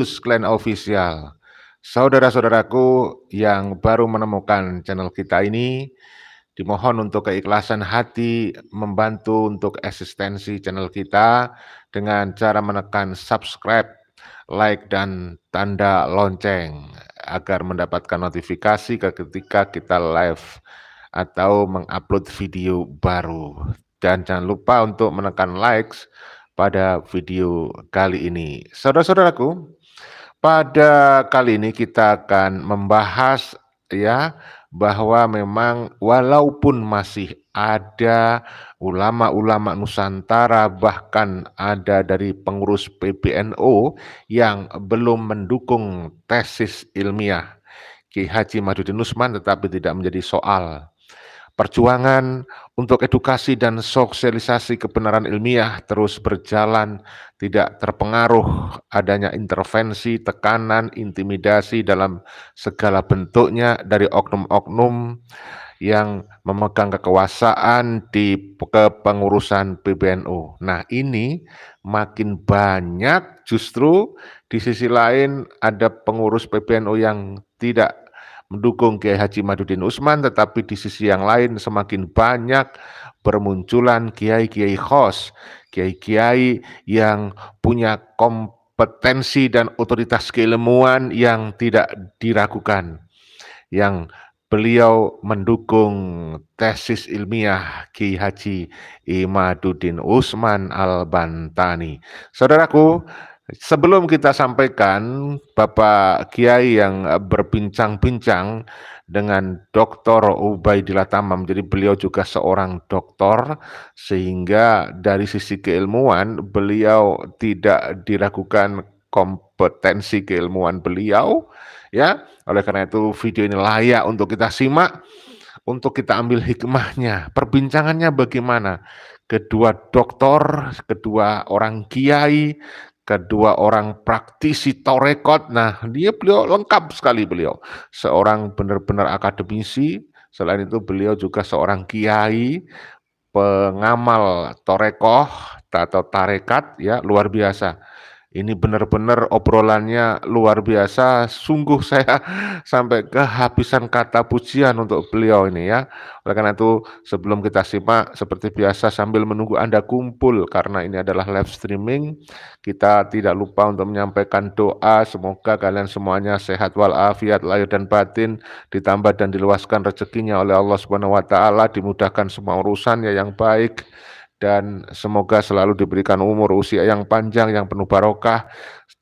Klan Official. Saudara-saudaraku yang baru menemukan channel kita ini, dimohon untuk keikhlasan hati membantu untuk eksistensi channel kita dengan cara menekan subscribe, like, dan tanda lonceng agar mendapatkan notifikasi ketika kita live atau mengupload video baru. Dan jangan lupa untuk menekan likes pada video kali ini. Saudara-saudaraku, pada kali ini kita akan membahas ya bahwa memang walaupun masih ada ulama-ulama Nusantara, bahkan ada dari pengurus PBNU yang belum mendukung tesis ilmiah Ki Haji Madudin Usman, tetapi tidak menjadi soal. Perjuangan untuk edukasi dan sosialisasi kebenaran ilmiah terus berjalan, tidak terpengaruh adanya intervensi, tekanan, intimidasi dalam segala bentuknya dari oknum-oknum yang memegang kekuasaan di kepengurusan PBNU. Nah, ini makin banyak justru di sisi lain ada pengurus PBNU yang tidak mendukung Kiai Haji Madudin Usman, tetapi di sisi yang lain semakin banyak bermunculan kiai-kiai khos, kiai-kiai yang punya kompetensi dan otoritas keilmuan yang tidak diragukan, yang beliau mendukung tesis ilmiah Ki Haji Imaduddin Usman Al-Bantani. Saudaraku, sebelum kita sampaikan Bapak Kiai yang berbincang-bincang dengan Dr. Ubaidillah Tamam, jadi beliau juga seorang doktor, sehingga dari sisi keilmuan beliau tidak diragukan kompetensi keilmuan beliau, ya. Oleh karena itu video ini layak untuk kita simak, untuk kita ambil hikmahnya. Perbincangannya bagaimana? Kedua doktor, kedua orang kiai, kedua orang praktisi torekot. Nah, beliau lengkap sekali beliau. Seorang benar-benar akademisi, selain itu beliau juga seorang kiai, pengamal torekoh atau tarekat, ya, luar biasa. Ini benar-benar obrolannya luar biasa, sungguh saya sampai kehabisan kata pujian untuk beliau ini ya. Oleh karena itu sebelum kita simak, seperti biasa sambil menunggu Anda kumpul, karena ini adalah live streaming, kita tidak lupa untuk menyampaikan doa, semoga kalian semuanya sehat walafiat lahir dan batin, ditambah dan diluaskan rezekinya oleh Allah Subhanahu wa taala, dimudahkan semua urusannya yang baik, dan semoga selalu diberikan umur usia yang panjang, yang penuh barokah,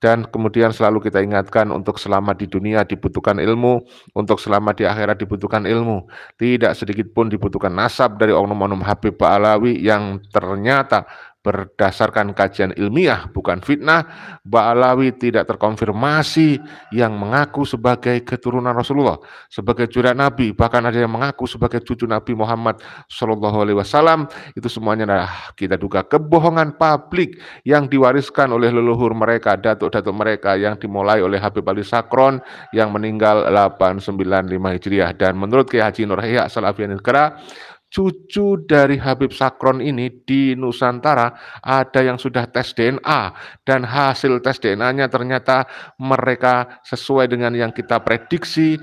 dan kemudian selalu kita ingatkan untuk selamat di dunia dibutuhkan ilmu, untuk selamat di akhirat dibutuhkan ilmu. Tidak sedikit pun dibutuhkan nasab dari oknum-oknum Habib Ba'alawi yang ternyata berdasarkan kajian ilmiah, bukan fitnah. Ba'alawi tidak terkonfirmasi yang mengaku sebagai keturunan Rasulullah, sebagai cucu Nabi, bahkan ada yang mengaku sebagai cucu Nabi Muhammad SAW. Itu semuanya adalah kita duga kebohongan publik yang diwariskan oleh leluhur mereka, datuk-datuk mereka, yang dimulai oleh Habib Ali Sakron yang meninggal 895 Hijriah. Dan menurut Kiai Haji Nur Ihya Salafiyin Negara, cucu dari Habib Sakron ini di Nusantara ada yang sudah tes DNA, dan hasil tes DNA-nya ternyata mereka sesuai dengan yang kita prediksi,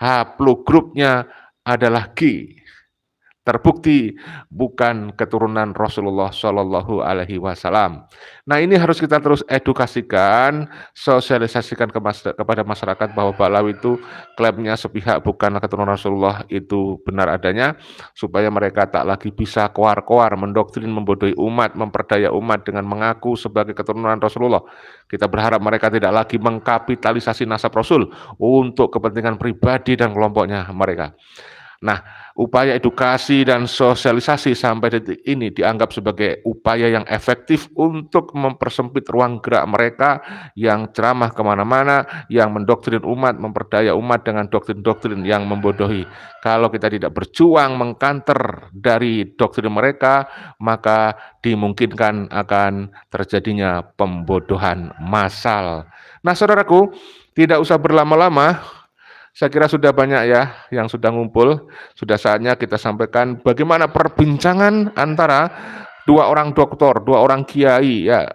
haplogrupnya adalah G. Terbukti bukan keturunan Rasulullah Shallallahu Alaihi Wasallam. Nah, ini harus kita terus edukasikan, sosialisasikan kepada masyarakat bahwa Ba'alawi itu klaimnya sepihak bukan keturunan Rasulullah, itu benar adanya, supaya mereka tak lagi bisa koar-koar, mendoktrin, membodohi umat, memperdaya umat dengan mengaku sebagai keturunan Rasulullah. Kita berharap mereka tidak lagi mengkapitalisasi nasab Rasul untuk kepentingan pribadi dan kelompoknya mereka. Nah, upaya edukasi dan sosialisasi sampai detik ini dianggap sebagai upaya yang efektif untuk mempersempit ruang gerak mereka yang ceramah kemana-mana, yang mendoktrin umat, memperdaya umat dengan doktrin-doktrin yang membodohi. Kalau kita tidak berjuang mengkanter dari doktrin mereka, maka dimungkinkan akan terjadinya pembodohan massal. Nah, saudaraku, tidak usah berlama-lama. Saya kira sudah banyak ya yang sudah ngumpul. Sudah saatnya kita sampaikan bagaimana perbincangan antara dua orang doktor, dua orang kiai ya,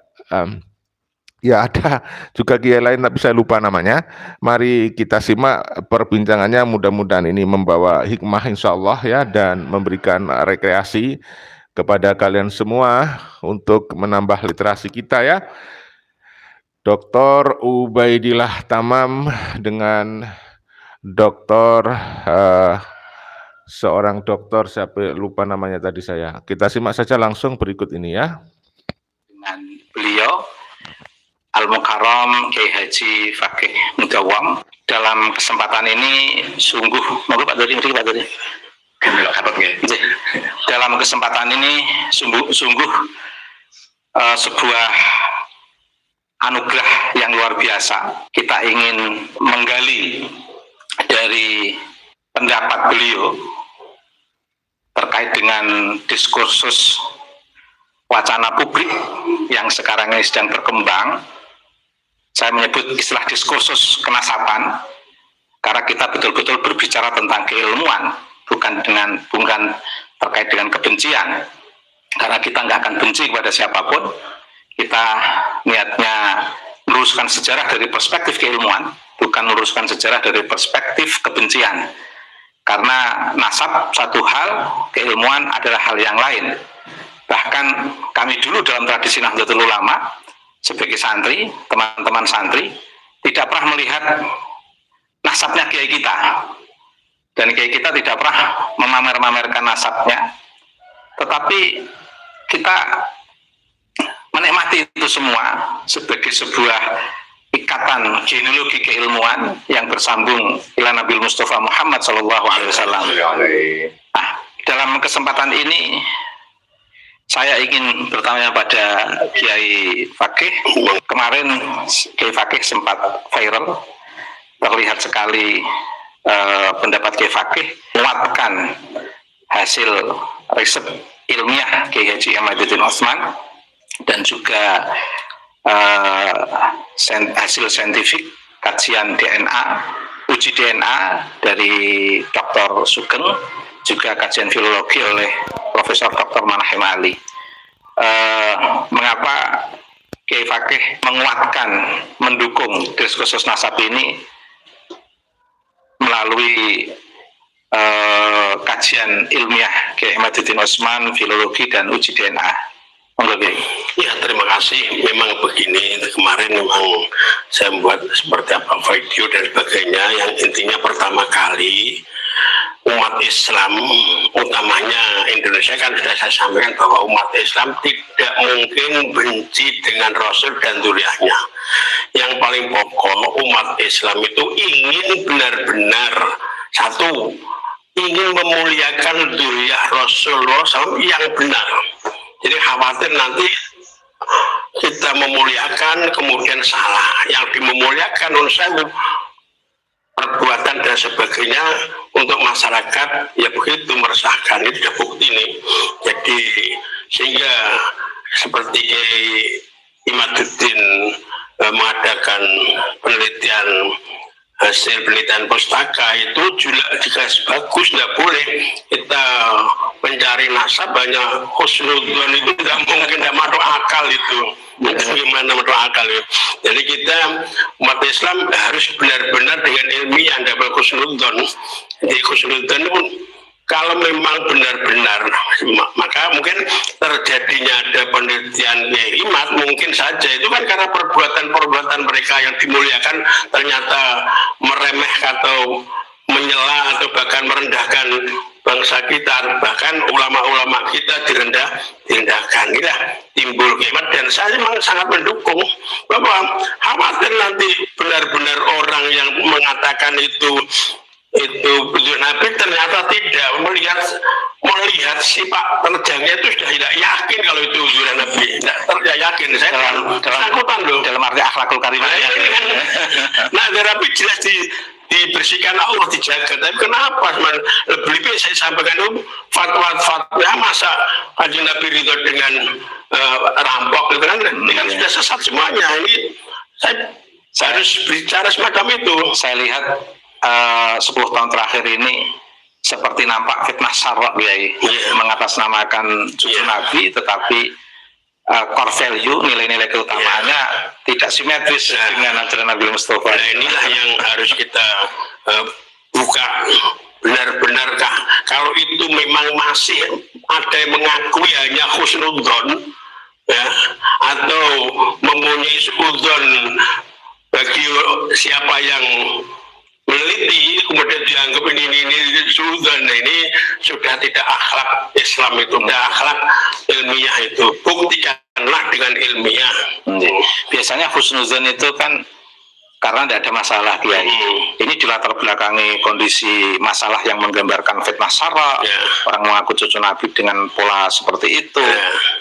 Ya ada juga kiai lain tapi saya lupa namanya. Mari kita simak perbincangannya, mudah-mudahan ini membawa hikmah insyaallah ya, dan memberikan rekreasi kepada kalian semua untuk menambah literasi kita ya. Dr. Ubaidillah Tamam dengan dokter seorang dokter, siapa lupa namanya tadi saya. Kita simak saja langsung berikut ini ya. Dengan beliau Al-Mukarram Kiai Haji Fakih Mudawwam. Dalam kesempatan ini sungguh, monggo Pak Dodi, Pak Dodi. Dalam kesempatan ini sungguh sebuah anugerah yang luar biasa. Kita ingin menggali dari pendapat beliau terkait dengan diskursus wacana publik yang sekarang ini sedang berkembang. Saya menyebut istilah diskursus kenasaban karena kita betul-betul berbicara tentang keilmuan, bukan terkait dengan kebencian. Karena kita nggak akan benci kepada siapapun. Kita niatnya meluruskan sejarah dari perspektif keilmuan, bukan meluruskan sejarah dari perspektif kebencian. Karena nasab satu hal, keilmuan adalah hal yang lain. Bahkan kami dulu dalam tradisi Nahdlatul Ulama sebagai santri, teman-teman santri tidak pernah melihat nasabnya kiai kita, dan kiai kita tidak pernah memamer-mamerkan nasabnya, tetapi kita menikmati itu semua sebagai sebuah ikatan genealogi keilmuan yang bersambung ila Nabi Mustafa Muhammad SAW. Nah, dalam kesempatan ini saya ingin bertanya pada Kiai Fakih. Kemarin Kiai Fakih sempat viral, terlihat sekali pendapat Kiai Fakih menguatkan hasil riset ilmiah Kiai Haji Imaduddin Utsman dan juga hasil saintifik kajian DNA, uji DNA dari Dr. Sugeng, juga kajian filologi oleh Profesor Dr. Manahem Ali. Mengapa Kiai Fakih menguatkan, mendukung diskursus nasab ini melalui kajian ilmiah Kiai Imaduddin Utsman, filologi dan uji DNA? Ya, terima kasih. Memang begini, kemarin memang saya membuat seperti apa video dan sebagainya, yang intinya pertama kali umat Islam, utamanya Indonesia, kan sudah saya sampaikan bahwa umat Islam tidak mungkin benci dengan Rasul dan dzurriyyahnya. Yang paling pokok, umat Islam itu ingin benar-benar satu, ingin memuliakan dzurriyyah Rasulullah SAW yang benar. Jadi khawatir nanti kita memuliakan kemudian salah. Yang dimemuliakan menurut perbuatan dan sebagainya untuk masyarakat, ya begitu meresahkan. Itu sudah bukti nih. Jadi sehingga seperti Imaduddin mengadakan penelitian, hasil penelitian pustaka itu juga bagus, tidak boleh kita mencari nasab banyak husnudzon, itu tidak mungkin, tidak masuk akal itu. Gimana masuk akal itu? Jadi kita umat Islam harus benar-benar dengan ilmiah, tidak boleh husnudzon. Jadi husnudzon itu kalau memang benar-benar, maka mungkin terjadinya ada penelitian imat, mungkin saja itu kan karena perbuatan-perbuatan mereka yang dimuliakan ternyata meremehkan atau menyela atau bahkan merendahkan bangsa kita, bahkan ulama-ulama kita direndahkan. Inilah timbul kiamat, dan saya memang sangat mendukung bahwa khawatir nanti benar-benar orang yang mengatakan itu Nabi ternyata tidak melihat sifat terjangnya, itu sudah tidak yakin kalau itu ujuran Nabi, tidak yakin. Saya dalam arti akhlakul karimah. Nah, Nabi jelas dibersihkan Allah, dijaga. Tapi kenapa lebih saya sampaikan itu fatwa masa Kanjeng Nabi ridho dengan rampok itu kan, ini kan sudah sesat semuanya. Ini saya harus bicara semacam itu. Saya lihat 10 tahun terakhir ini seperti nampak fitnah sarok, mengatasnamakan cucu Nabi, tetapi core value, nilai-nilai keutamaannya tidak simetris dengan ajaran Nabi Mustafa. Nah, inilah yang harus kita buka. Benar-benarkah kalau itu memang masih ada yang mengakui hanya husnudzon, ya, atau mempunyai suudzon bagi siapa yang meneliti kemudian dianggap ini suudzon, ini sudah tidak akhlak Islam, itu tidak akhlak ilmiah, itu buktikanlah dengan ilmiah. Biasanya husnudzon itu kan karena tidak ada masalah, Kiai. Ini dilatar belakangi kondisi masalah yang menggambarkan fitnah sara, orang mengaku cucu Nabi dengan pola seperti itu.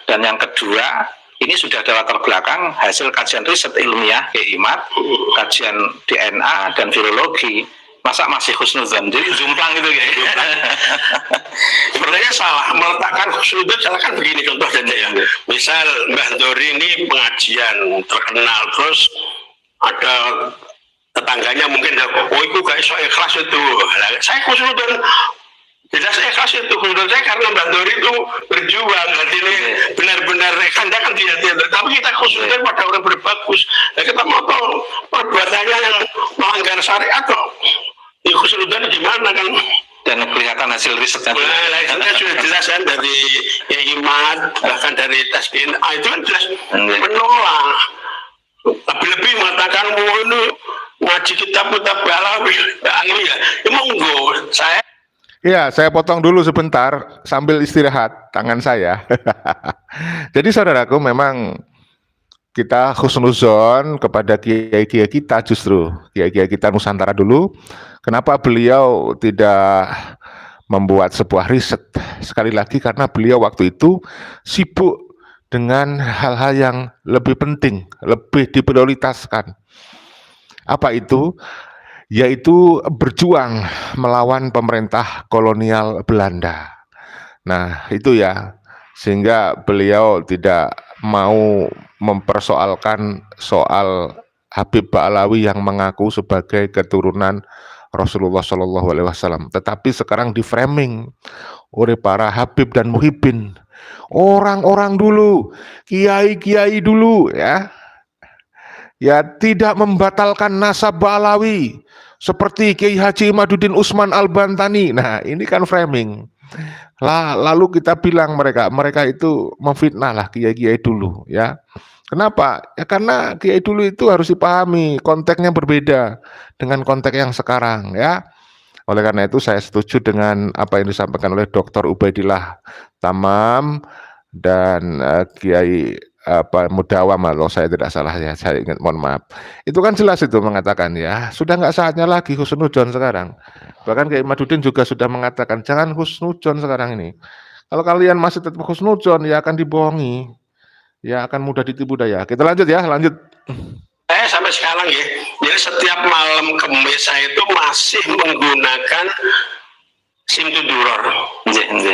Dan yang kedua, ini sudah ada latar belakang hasil kajian riset ilmiah, Imat, kajian DNA dan filologi. Masa masih husnudzon? Jadi jomplang itu ya. Sebenarnya salah meletakkan husnudzon, salah kan begini contoh saja ya. Misal Mbah Dori ini pengajian terkenal, terus ada tetangganya mungkin, oh itu gak iso ikhlas itu. Saya husnudzon, jelas ikhlas itu husnudzon saya karena Mbak Dori itu berjuang, hati ini benar-benar kandakan dia. Tapi kita husnudzon pada orang berbagus. Nah, kita mau tahu perbuatannya yang melanggar syariat kok. Ya husnudzon gimana kan? Dan kelihatan hasil risetnya. Nah, sudah jelas kan dari Imat, bahkan dari tes DNA itu kan jelas menolak. Lebih-lebih mengatakan ini ngaji kitab Balawi, ya monggo saya. Ya, saya potong dulu sebentar sambil istirahat tangan saya. Jadi saudaraku, memang kita husnuzon kepada kiai-kiai kita, justru kiai-kiai kita Nusantara dulu. Kenapa beliau tidak membuat sebuah riset? Sekali lagi karena beliau waktu itu sibuk dengan hal-hal yang lebih penting, lebih diprioritaskan. Apa itu? Yaitu berjuang melawan pemerintah kolonial Belanda. Nah, itu ya, sehingga beliau tidak mau mempersoalkan soal Habib Ba'alawi yang mengaku sebagai keturunan Rasulullah SAW. Tetapi sekarang di framing oleh para Habib dan Muhibbin, orang-orang dulu, kiai-kiai dulu, ya tidak membatalkan nasab Ba'alawi seperti Kiai Haji Imaduddin Usman Al-Bantani. Nah, ini kan framing. Lalu kita bilang mereka itu memfitnah lah kiai-kiai dulu, ya. Kenapa? Ya karena kiai dulu itu harus dipahami konteksnya berbeda dengan konteks yang sekarang, ya. Oleh karena itu saya setuju dengan apa yang disampaikan oleh Dr. Ubaidillah Tamam dan Kiai Mudawam, kalau saya tidak salah ya, saya ingat, mohon maaf. Itu kan jelas itu mengatakan ya, sudah nggak saatnya lagi husnudzon sekarang. Bahkan Kiai Imaduddin juga sudah mengatakan jangan husnudzon sekarang ini. Kalau kalian masih tetap husnudzon, ya akan dibohongi, ya akan mudah ditipu daya. Kita lanjut ya, lanjut. Sampai sekarang ya, jadi setiap malam Kemis saya itu masih menggunakan simtuduror.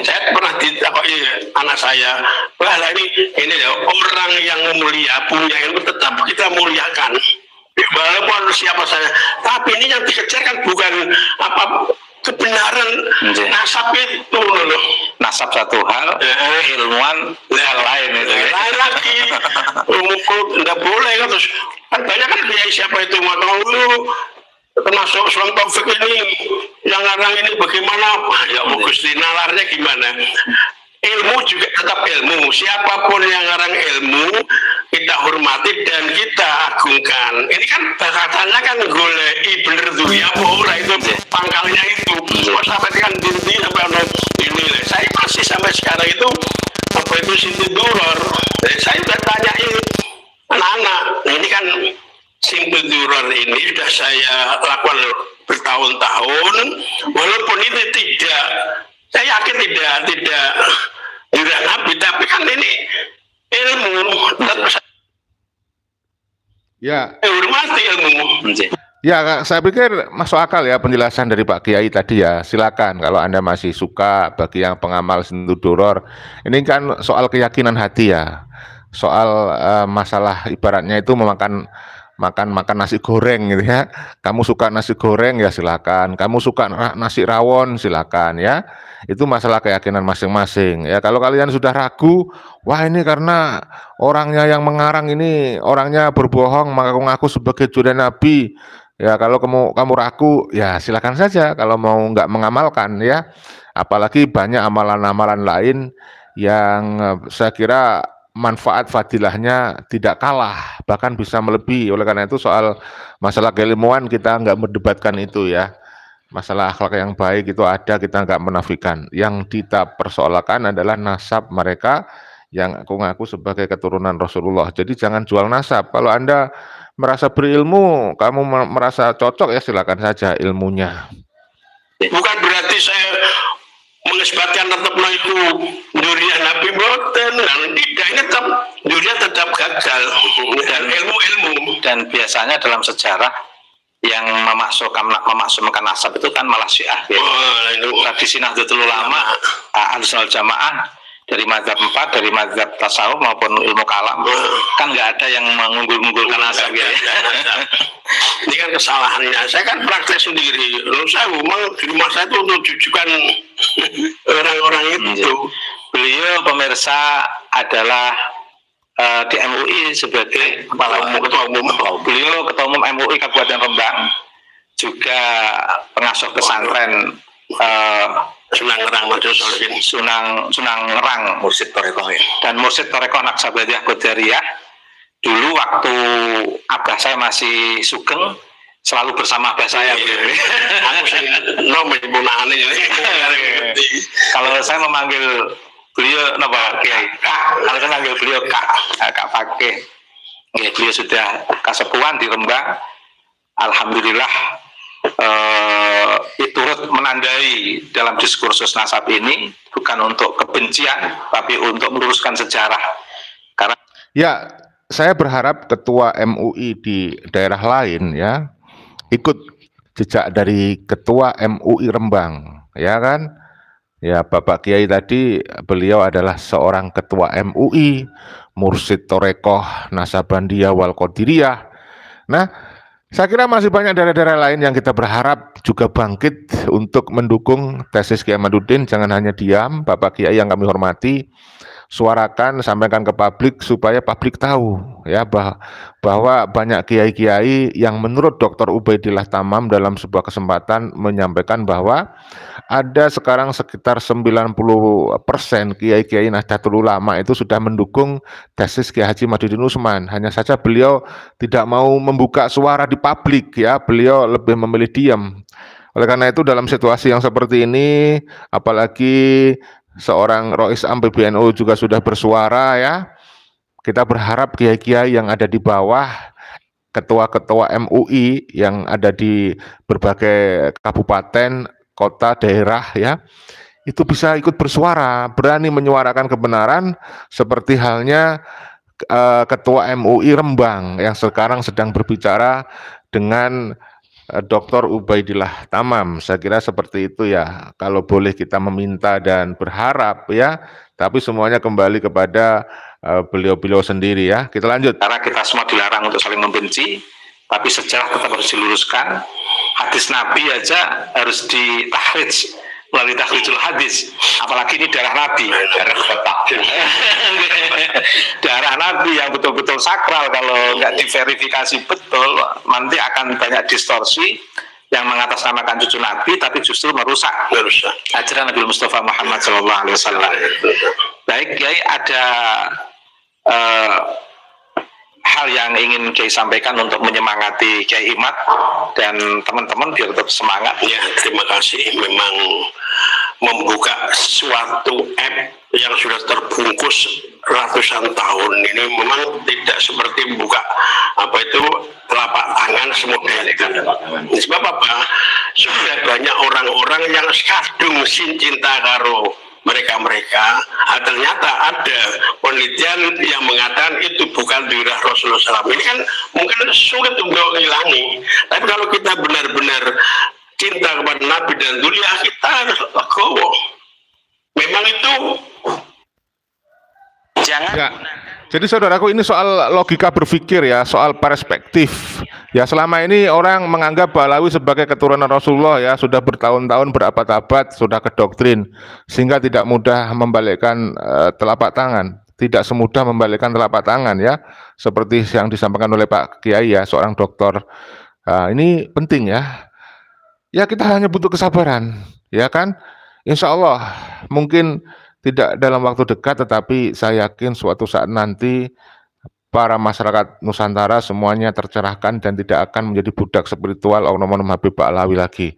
Saya pernah ditakoki anak saya, wah lah ini ya, orang yang mulia punya ilmu tetap kita muliakan. Walaupun siapa saya, tapi ini yang dikejar kan bukan apa kebenaran nasab itu loh. Nasab satu hal, ilmuwan hal lain itu. Lain lagi, nggak boleh kan, terus kan banyak kan siapa itu mau tahu termasuk Sulam Taufik ini yang ngarang ini bagaimana, ya Gusti nalarnya gimana. Ilmu juga tetap ilmu, siapapun yang ngarang ilmu kita hormati dan kita agungkan. Ini kan katanya kan golei bener tuh ya, ora itu pangkalnya itu. Sampai dengan dinti sampai ini, saya masih sampai sekarang itu apa itu simtuduror. Saya udah tanyain anak-anak, ini kan simtuduror ini sudah saya lakukan bertahun-tahun, walaupun itu tidak, saya yakin tidak Nabi, tapi kan ini ilmu, ya, hormati ilmu. Ya, saya pikir masuk akal ya penjelasan dari Pak Kiai tadi ya. Silakan kalau Anda masih suka, bagi yang pengamal simtuduror. Ini kan soal keyakinan hati ya. Soal masalah ibaratnya itu makan nasi goreng gitu ya. Kamu suka nasi goreng ya silakan, kamu suka nasi rawon silakan ya. Itu masalah keyakinan masing-masing ya. Kalau kalian sudah ragu, wah ini karena orangnya yang mengarang ini orangnya berbohong mengaku-ngaku sebagai juru nabi. Ya kalau kamu ragu ya silakan saja kalau mau nggak mengamalkan ya. Apalagi banyak amalan-amalan lain yang saya kira manfaat fadilahnya tidak kalah, bahkan bisa melebihi. Oleh karena itu soal masalah keilmuan kita nggak mendebatkan itu ya. Masalah akhlak yang baik itu ada, kita nggak menafikan. Yang kita persoalkan adalah nasab mereka yang ngaku-ngaku sebagai keturunan Rasulullah. Jadi jangan jual nasab. Kalau Anda merasa berilmu, kamu merasa cocok ya silakan saja ilmunya. Bukan berarti saya mengisbatkan tetap itu durian Nabi Boten, tidak, ini tetap durian tetap gagal dan ilmu-ilmu. Dan biasanya dalam sejarah yang memasukkan nasab itu kan malah Syiah ya. Tradisi Nahdlatul Ulama, Ahlussunnah wal Jamaah dari mazhab 4, dari mazhab tasawuf maupun ilmu kalam kan nggak ada yang mengunggul-unggulkan nasab ya. Ini kan kesalahannya. Saya kan praktek sendiri. Lalu saya memang di rumah saya itu untuk tujukan orang-orang itu. Beliau pemirsa adalah di MUI sebagai ketua umum. Beliau ketua umum MUI Kabupaten Rembang, juga pengasuh pesantren Sunang Ngerang Majelis Solihin, Sunang Ngerang, Mursyid Thorekoh dan Mursyid Thorekoh Naksabandiyah Qadariyah. Dulu waktu abah saya masih sugeng, selalu bersama abah saya. Aku sih menyempurnakan ini. Kalau saya memanggil beliau napa Kiai? Kalau saya manggil beliau Kak Fakih. Beliau sudah kasepuhan di Rembang. Alhamdulillah turut menandai dalam diskursus nasab ini bukan untuk kebencian tapi untuk meluruskan sejarah. Karena ya, saya berharap ketua MUI di daerah lain ya ikut jejak dari ketua MUI Rembang, ya kan? Ya, Bapak Kiai tadi beliau adalah seorang ketua MUI, Mursyid Thorekoh Naksabandiyah wal Qadiriyah. Nah, saya kira masih banyak daerah-daerah lain yang kita berharap juga bangkit untuk mendukung tesis Kiai Ahmaduddin. Jangan hanya diam, Bapak Kiai yang kami hormati, suarakan, sampaikan ke publik supaya publik tahu ya bahwa banyak kiai-kiai yang menurut Dr. Ubaidillah Tamam dalam sebuah kesempatan menyampaikan bahwa ada sekarang sekitar 90% kiai-kiai Nahdlatul Ulama itu sudah mendukung tesis Kiai Haji Ahmaduddin Utsman. Hanya saja beliau tidak mau membuka suara di publik ya, beliau lebih memilih diam. Oleh karena itu dalam situasi yang seperti ini, apalagi seorang Rois Am PBNU juga sudah bersuara ya. Kita berharap kiai-kiai yang ada di bawah, ketua-ketua MUI yang ada di berbagai kabupaten, kota, daerah ya, itu bisa ikut bersuara, berani menyuarakan kebenaran seperti halnya ketua MUI Rembang yang sekarang sedang berbicara dengan Dr. Ubaidillah Tamam. Saya kira seperti itu ya, kalau boleh kita meminta dan berharap ya, tapi semuanya kembali kepada beliau-beliau sendiri ya. Kita lanjut. Karena kita semua dilarang untuk saling membenci, tapi sejarah tetap harus diluruskan. Hadis Nabi aja harus ditahrij melalui tahrijul hadis, apalagi ini darah Nabi, darah Nabi yang betul-betul sakral. Kalau nggak diverifikasi betul, nanti akan banyak distorsi yang mengatasnamakan cucu Nabi, tapi justru merusak ajaran Nabi Mustafa Muhammad SAW. Baik, Kiai, ada hal yang ingin Kiai sampaikan untuk menyemangati Kiai Imad dan teman-teman biar tetap semangat. Ya, terima kasih. Memang membuka suatu app yang sudah terbungkus ratusan tahun ini memang tidak seperti membuka telapak tangan semudah kan. Sebab apa? Sudah banyak orang-orang yang kadung sin cinta karo mereka. Ternyata ada penelitian yang mengatakan itu bukan dirah Rasulullah SAW. Ini kan mungkin sulit untuk menghilangi. Tapi kalau kita benar-benar cinta kepada Nabi dan dunia, kita harus legowo. Memang itu jangan. Ya. Jadi saudaraku, ini soal logika berpikir ya, soal perspektif. Ya selama ini orang menganggap Ba'alawi sebagai keturunan Rasulullah ya, sudah bertahun-tahun berabad-abad sudah kedoktrin sehingga tidak mudah membalikkan telapak tangan, tidak semudah membalikkan telapak tangan ya, seperti yang disampaikan oleh Pak Kiai ya, seorang dokter. Ini penting ya. Ya kita hanya butuh kesabaran, ya kan? Insya Allah mungkin tidak dalam waktu dekat, tetapi saya yakin suatu saat nanti para masyarakat Nusantara semuanya tercerahkan dan tidak akan menjadi budak spiritual oknum-oknum Habib Ba'alawi lagi.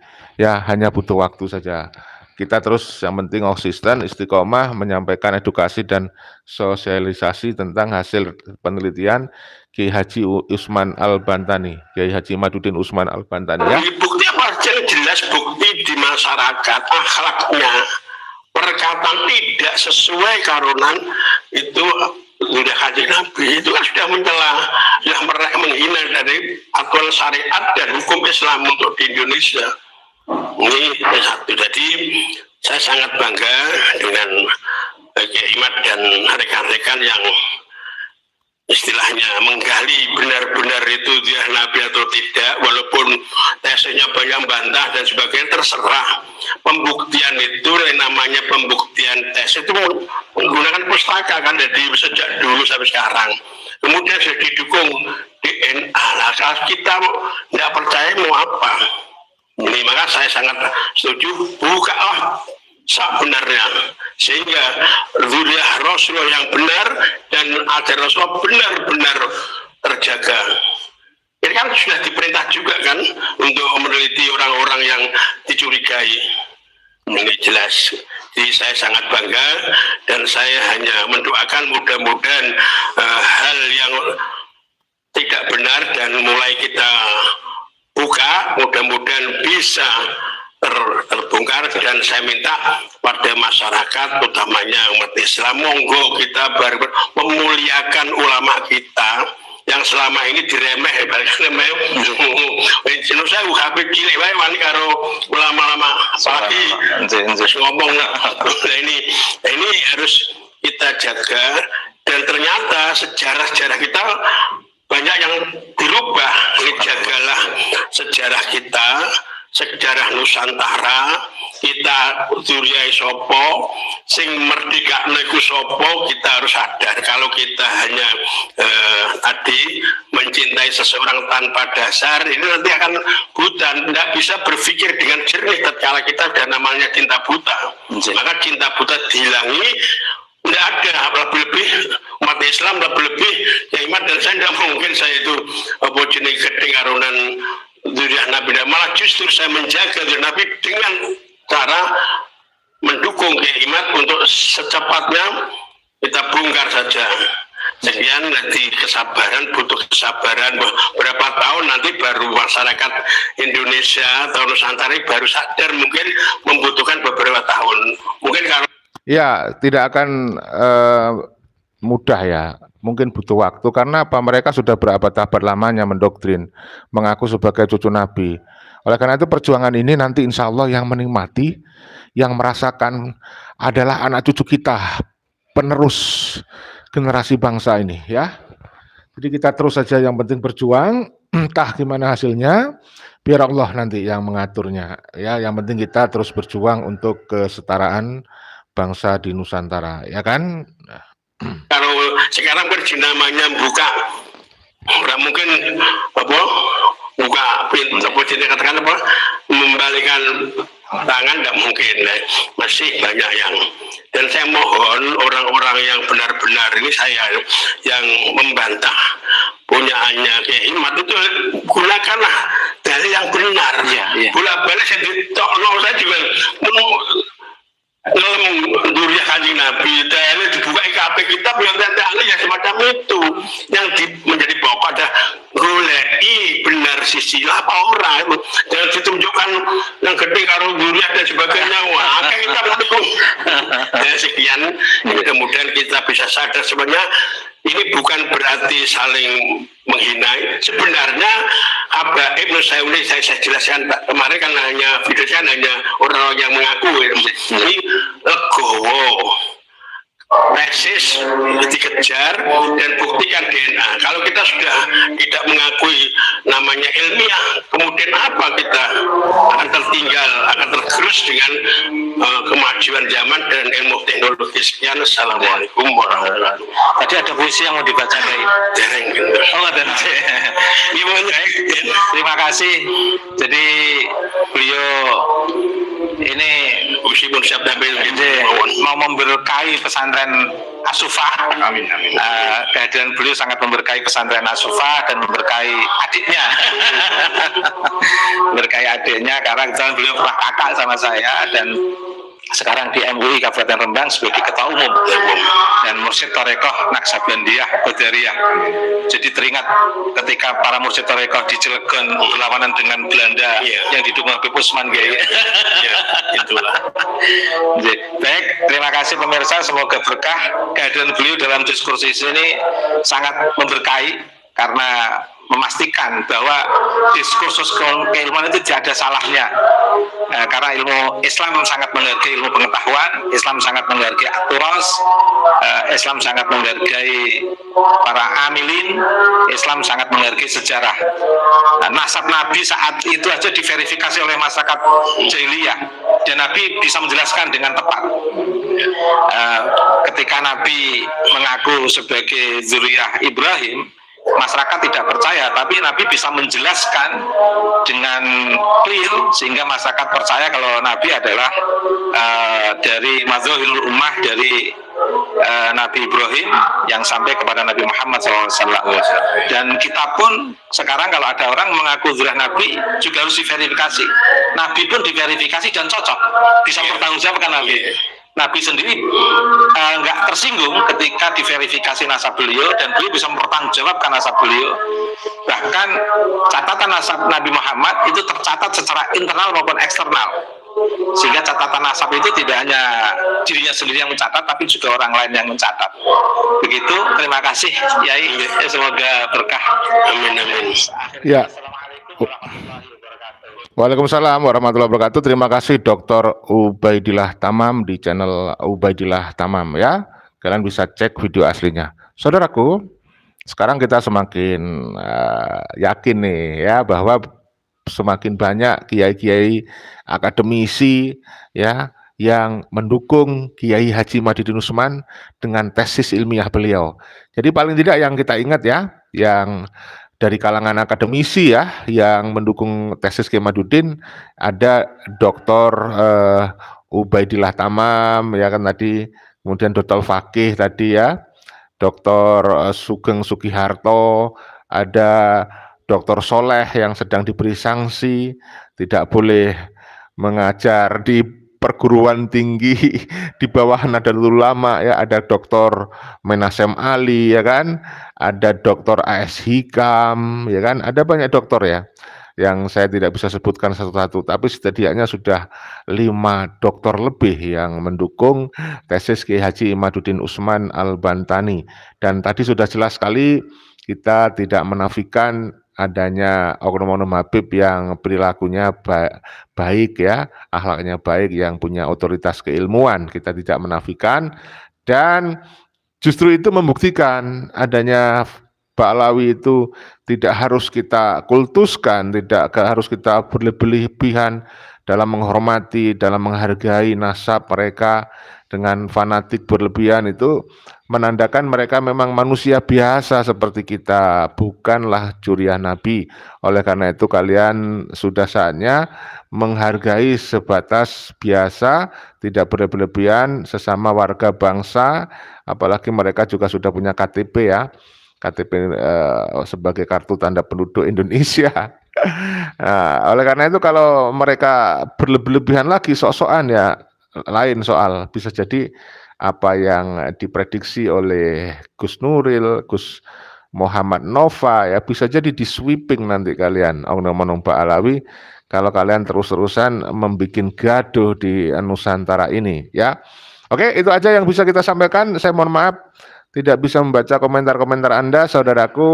Ya, hanya butuh waktu saja. Kita terus yang penting konsisten, istiqomah, menyampaikan edukasi dan sosialisasi tentang hasil penelitian Kiai Haji Usman Al-Bantani, Kiai Haji Madudin Usman Al-Bantani ya. Bukti apa aja jelas bukti di masyarakat akhlaknya, perkataan tidak sesuai karunan itu sudah Kanjeng Nabi itu kan sudah mencela, yang menghina dari aturan syariat dan hukum Islam untuk di Indonesia. Ini satu. Jadi saya sangat bangga dengan Kiai Imad dan rekan-rekan yang istilahnya menggali benar-benar itu dia Nabi atau tidak, walaupun tesnya banyak bantah dan sebagainya, terserah. Pembuktian itu namanya pembuktian tes itu menggunakan pustaka kan, dari sejak dulu sampai sekarang. Kemudian sudah didukung DNA. Nah, kalau kita tidak percaya mau apa? Ini maka saya sangat setuju, bukalah sebenarnya sehingga zuriyah Rasulullah yang benar dan ajaran Rasulullah benar-benar terjaga. Ini kan sudah diperintah juga kan untuk meneliti orang-orang yang dicurigai. Ini jelas. Jadi saya sangat bangga dan saya hanya mendoakan mudah-mudahan hal yang tidak benar dan mulai kita buka, mudah-mudahan bisa terbongkar. Dan saya minta pada masyarakat utamanya umat Islam, monggo kita memuliakan ulama kita yang selama ini diremeh, saya Habib cilik wae wani karo ulama-ulama apalagi ngomong. Ini harus kita jaga, dan ternyata sejarah-sejarah kita banyak yang dirubah. Ini jagalah sejarah kita, sejarah Nusantara, kita Zuriyah sopo sing merdeka niku sopo. Kita harus sadar kalau kita hanya tadi mencintai seseorang tanpa dasar, ini nanti akan buta, tidak bisa berpikir dengan jernih tatkala kita ada namanya cinta buta. Maka cinta buta dihilangi, tidak ada. Lebih-lebih umat Islam, lebih-lebih ya Imam dan saya tidak mungkin saya itu apa jenis gedeng karunan Zuriyah Nabi, malah justru saya menjaga Zuriyah Nabi dengan cara mendukung Kiai Imad untuk secepatnya kita bongkar saja. Sekian, nanti kesabaran, butuh kesabaran berapa tahun nanti baru masyarakat Indonesia atau Nusantara baru sadar, mungkin membutuhkan beberapa tahun. Mungkin kalau ya tidak akan mudah ya, mungkin butuh waktu karena apa, mereka sudah berabad-abad lamanya mendoktrin, mengaku sebagai cucu Nabi. Oleh karena itu perjuangan ini nanti insya Allah yang menikmati, yang merasakan adalah anak cucu kita, penerus generasi bangsa ini ya. Jadi kita terus saja, yang penting berjuang, entah gimana hasilnya, biar Allah nanti yang mengaturnya ya. Yang penting kita terus berjuang untuk kesetaraan bangsa di Nusantara, ya kan? Kalau sekarang namanya buka, nggak mungkin apa, buka pintu, apa katakan apa, membalikan tangan nggak mungkin, masih banyak yang. Dan saya mohon orang-orang yang benar-benar ini saya yang membantah punyaannya Kiai Imad itu, gunakanlah dalil yang benar. Bolak-balik saya ditokno, saya juga dalam Zuriyah Kanjeng Nabi, dalil dibuka IKP kitab yang dalil yang semacam itu, yang menjadi pokok ada golei benar sisi apa orang itu, jangan ditunjukkan yang gede karo Zuriyah dan sebagainya. Wah, kita mendukung. Ya, sekian, mudah-mudahan kita bisa sadar sebenarnya ini bukan berarti saling menghina. Sebenarnya Habaib Nusauli saya jelaskan kemarin kan hanya video saya hanya orang-orang yang mengaku ini legowo. tesis dikejar dan buktikan DNA. Kalau kita sudah tidak mengakui namanya ilmiah, kemudian apa kita akan tertinggal, akan tergerus dengan kemajuan zaman dan ilmu teknologi. Sekian, assalamualaikum warahmatullahi wabarakatuh. Tadi ada puisi yang mau dibaca Kiai. Dereng. Oh, dan terima kasih. Jadi beliau ini Meskipun siap tampil mau memberkahi pesantren Asufah. Amin, amin. Kehadiran beliau sangat memberkahi pesantren Asufah dan memberkahi adiknya. Memberkahi adiknya karena kebetulan beliau pernah kakak sama saya dan sekarang di MUI Kabupaten Rembang sebagai ketua umum dan mursyid Torekoh Naksabandiyah Qadariyah. Jadi teringat ketika para mursyid Torekoh di Cilegon berlawanan dengan Belanda yang didukung Habib Usman Kiai. Ya, itulah. Baik, terima kasih pemirsa, semoga berkah. Kehadiran beliau dalam diskursus ini sangat memberkahi karena memastikan bahwa diskursus keilmuan itu tidak ada salahnya. Karena ilmu Islam sangat menghargai ilmu pengetahuan, Islam sangat menghargai aturas, Islam sangat menghargai para amilin, Islam sangat menghargai sejarah. Nasab Nabi saat itu aja diverifikasi oleh masyarakat jahiliyah dan Nabi bisa menjelaskan dengan tepat. Ketika Nabi mengaku sebagai zuriyah Ibrahim, masyarakat tidak percaya, tapi Nabi bisa menjelaskan dengan clear sehingga masyarakat percaya kalau Nabi adalah dari Mazhahirul Ummah, dari Nabi Ibrahim yang sampai kepada Nabi Muhammad SAW. Dan kita pun sekarang kalau ada orang mengaku zuriyah Nabi juga harus diverifikasi. Nabi pun diverifikasi dan cocok, bisa bertanggungjawabkan Nabi. Nabi sendiri nggak tersinggung ketika diverifikasi nasab beliau dan beliau bisa mempertanggungjawabkan nasab beliau. Bahkan catatan nasab Nabi Muhammad itu tercatat secara internal maupun eksternal, sehingga catatan nasab itu tidak hanya dirinya sendiri yang mencatat, tapi juga orang lain yang mencatat. Begitu, terima kasih Yai, semoga berkah. Amin, amin. Ya. Waalaikumsalam warahmatullahi wabarakatuh. Terima kasih Dr. Ubaidillah Tamam di channel Ubaidillah Tamam ya. Kalian bisa cek video aslinya. Saudaraku, sekarang kita semakin yakin nih ya bahwa semakin banyak kiai-kiai akademisi ya yang mendukung Kiai Haji Madidin Usman dengan tesis ilmiah beliau. Jadi paling tidak yang kita ingat ya, yang dari kalangan akademisi ya yang mendukung tesis Kiai Madudin ada Dr. Ubaidillah Tamam ya kan tadi, kemudian Dr. Fakih tadi ya, Dr. Sugeng Sugiharto, ada Dr. Soleh yang sedang diberi sanksi tidak boleh mengajar di perguruan tinggi di bawah Nahdlatul Ulama ya, ada Dr. Menasem Ali ya kan, ada Dr. A.S. Hikam ya kan, ada banyak dokter ya yang saya tidak bisa sebutkan satu-satu, tapi setidaknya sudah 5 dokter lebih yang mendukung tesis Kiai Haji Imaduddin Usman Al-Bantani. Dan tadi sudah jelas sekali kita tidak menafikan adanya oknum-oknum Habib yang perilakunya baik ya, akhlaknya baik, yang punya otoritas keilmuan, kita tidak menafikan, dan justru itu membuktikan adanya Ba'alawi itu tidak harus kita kultuskan, tidak harus kita berlebihan dalam menghormati, dalam menghargai nasab mereka dengan fanatik berlebihan. Itu menandakan mereka memang manusia biasa seperti kita, bukanlah curiah Nabi. Oleh karena itu kalian sudah saatnya menghargai sebatas biasa, tidak berlebihan sesama warga bangsa, apalagi mereka juga sudah punya KTP ya, KTP sebagai kartu tanda penduduk Indonesia. Nah, oleh karena itu kalau mereka berlebihan lagi sok-sokan ya lain soal. Bisa jadi apa yang diprediksi oleh Gus Nuril, Gus Muhammad Nova ya, bisa jadi di sweeping nanti kalian oknum-oknum Ba'alawi kalau kalian terus-terusan membuat gaduh di Nusantara ini ya. Oke, itu aja yang bisa kita sampaikan. Saya mohon maaf tidak bisa membaca komentar-komentar Anda, saudaraku,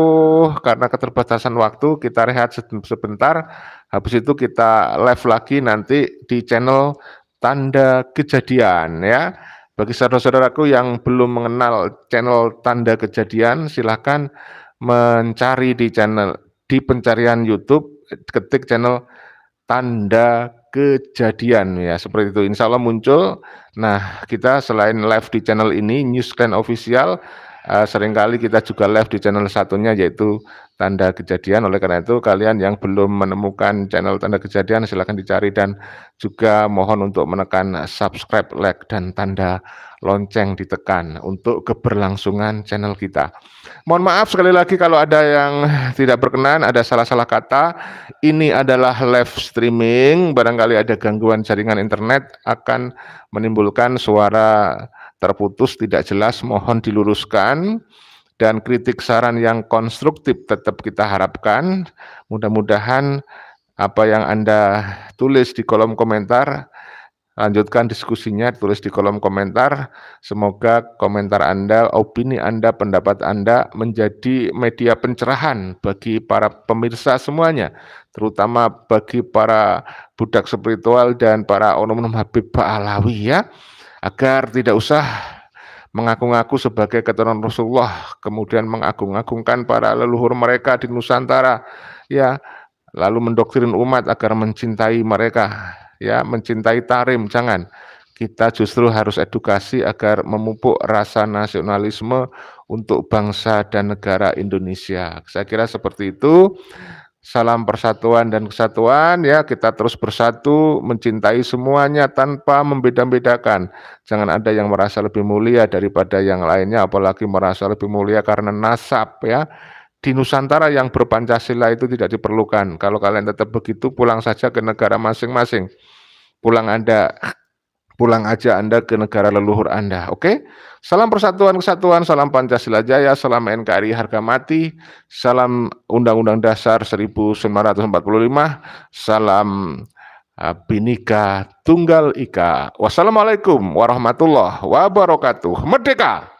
karena keterbatasan waktu. Kita rehat sebentar, habis itu kita live lagi nanti di channel Tanda Kejadian ya. Bagi saudara-saudaraku yang belum mengenal channel Tanda Kejadian, silakan mencari di pencarian YouTube, ketik channel Tanda Kejadian ya, seperti itu. Insya Allah muncul. Nah, kita selain live di channel ini, Newsclan Official, seringkali kita juga live di channel satunya yaitu Tanda Kejadian. Oleh karena itu, kalian yang belum menemukan channel Tanda Kejadian silahkan dicari dan juga mohon untuk menekan subscribe, like, dan tanda lonceng ditekan untuk keberlangsungan channel kita. Mohon maaf sekali lagi kalau ada yang tidak berkenan, ada salah-salah kata. Ini adalah live streaming, barangkali ada gangguan jaringan internet akan menimbulkan suara terputus tidak jelas, mohon diluruskan. Dan kritik saran yang konstruktif tetap kita harapkan. Mudah-mudahan apa yang Anda tulis di kolom komentar, lanjutkan diskusinya, tulis di kolom komentar. Semoga komentar Anda, opini Anda, pendapat Anda menjadi media pencerahan bagi para pemirsa semuanya, terutama bagi para budak spiritual dan para onom-onom Habib Ba'alawi ya, agar tidak usah mengaku-ngaku sebagai keturunan Rasulullah, kemudian mengagung-agungkan para leluhur mereka di Nusantara, ya, lalu mendoktrin umat agar mencintai mereka, ya, mencintai tarim, jangan. Kita justru harus edukasi agar memupuk rasa nasionalisme untuk bangsa dan negara Indonesia. Saya kira seperti itu. Salam persatuan dan kesatuan ya, kita terus bersatu mencintai semuanya tanpa membeda-bedakan. Jangan ada yang merasa lebih mulia daripada yang lainnya, apalagi merasa lebih mulia karena nasab ya. Di Nusantara yang berpancasila itu tidak diperlukan. Kalau kalian tetap begitu, pulang saja ke negara masing-masing. Pulang aja Anda ke negara leluhur Anda, oke? Salam persatuan kesatuan, salam Pancasila Jaya, salam NKRI harga mati, salam Undang-Undang Dasar 1945, salam Bhinneka Tunggal Ika. Wassalamualaikum warahmatullahi wabarakatuh. Merdeka!